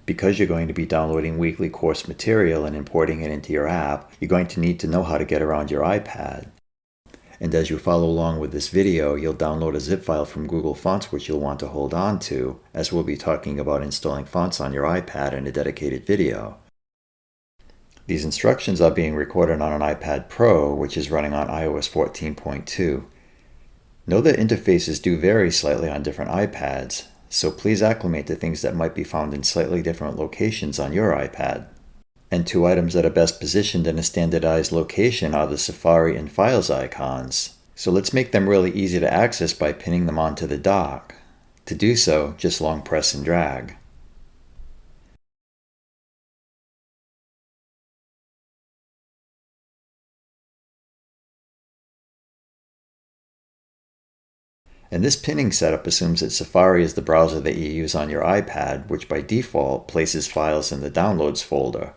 Because you're going to be downloading weekly course material and importing it into your app, you're going to need to know how to get around your iPad. And as you follow along with this video, you'll download a zip file from Google Fonts which you'll want to hold on to, as we'll be talking about installing fonts on your iPad in a dedicated video. These instructions are being recorded on an iPad Pro, which is running on iOS 14.2. Know that interfaces do vary slightly on different iPads, so please acclimate to things that might be found in slightly different locations on your iPad. And two items that are best positioned in a standardized location are the Safari and Files icons. So let's make them really easy to access by pinning them onto the dock. To do so, just long press and drag. And this pinning setup assumes that Safari is the browser that you use on your iPad, which by default places files in the Downloads folder.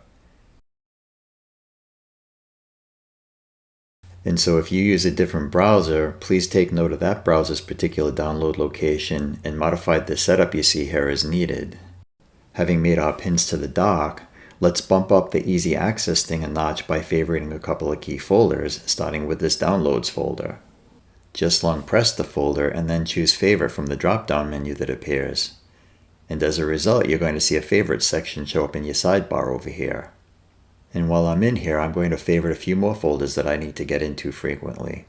And so if you use a different browser, please take note of that browser's particular download location and modify the setup you see here as needed. Having made our pins to the dock, let's bump up the easy access thing a notch by favoriting a couple of key folders, starting with this Downloads folder. Just long press the folder and then choose Favorite from the drop-down menu that appears. And as a result, you're going to see a Favorites section show up in your sidebar over here. And while I'm in here, I'm going to favorite a few more folders that I need to get into frequently.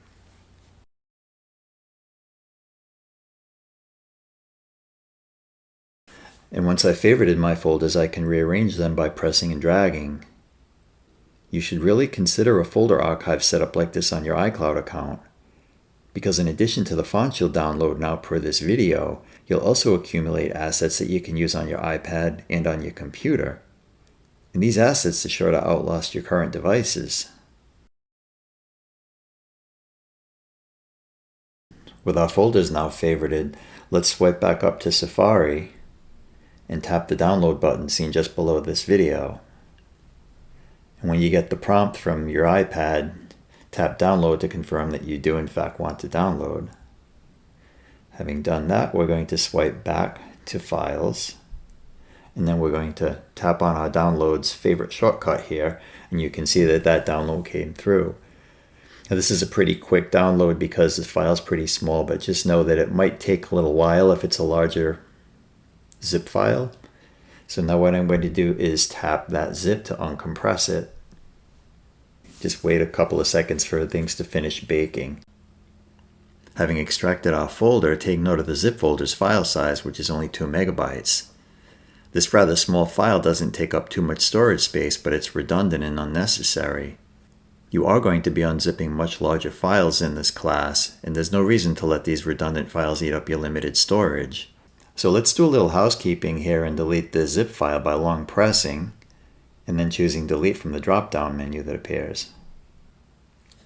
And once I've favorited my folders, I can rearrange them by pressing and dragging. You should really consider a folder archive setup like this on your iCloud account, because in addition to the fonts you'll download now per this video, you'll also accumulate assets that you can use on your iPad and on your computer. And these assets are sure to outlast your current devices. With our folders now favorited, let's swipe back up to Safari and tap the download button seen just below this video. And when you get the prompt from your iPad, tap download to confirm that you do in fact want to download. Having done that, we're going to swipe back to Files, and then we're going to tap on our downloads favorite shortcut here, and you can see that that download came through. Now, this is a pretty quick download because the file's pretty small, but just know that it might take a little while if it's a larger zip file. So now what I'm going to do is tap that zip to uncompress it. Just wait a couple of seconds for things to finish baking. Having extracted our folder, take note of the zip folder's file size, which is only 2 megabytes. This rather small file doesn't take up too much storage space, but it's redundant and unnecessary. You are going to be unzipping much larger files in this class, and there's no reason to let these redundant files eat up your limited storage. So let's do a little housekeeping here and delete the zip file by long pressing, and then choosing Delete from the drop-down menu that appears.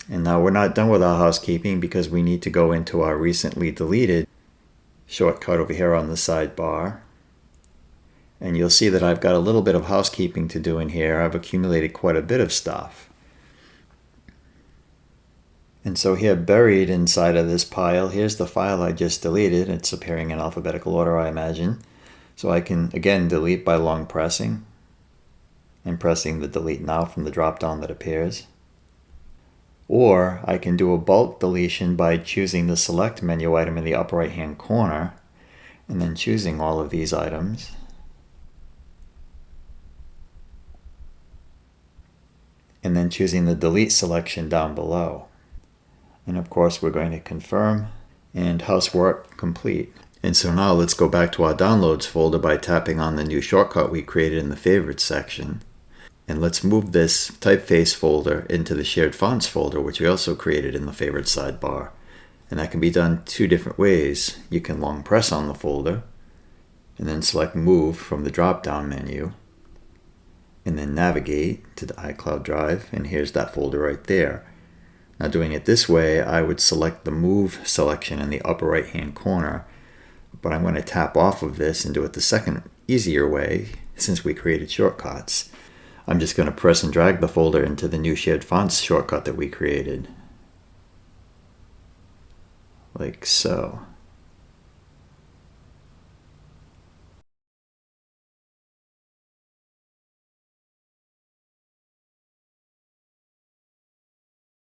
And now we're not done with our housekeeping because we need to go into our recently deleted shortcut over here on the sidebar. And you'll see that I've got a little bit of housekeeping to do in here. I've accumulated quite a bit of stuff. And so here, buried inside of this pile, here's the file I just deleted. It's appearing in alphabetical order, I imagine. So I can, again, delete by long pressing and pressing the Delete Now from the drop-down that appears. Or I can do a bulk deletion by choosing the Select menu item in the upper right-hand corner and then choosing all of these items. And then choosing the Delete selection down below. And of course, we're going to confirm, and housework complete. And so now let's go back to our Downloads folder by tapping on the new shortcut we created in the Favorites section. And let's move this typeface folder into the Shared Fonts folder, which we also created in the Favorites sidebar. And that can be done 2 different ways. You can long press on the folder, and then select Move from the drop-down menu, and then navigate to the iCloud Drive, and here's that folder right there. Now doing it this way, I would select the Move selection in the upper right-hand corner, but I'm going to tap off of this and do it the second, easier way, since we created shortcuts. I'm just going to press and drag the folder into the new Shared Fonts shortcut that we created, like so.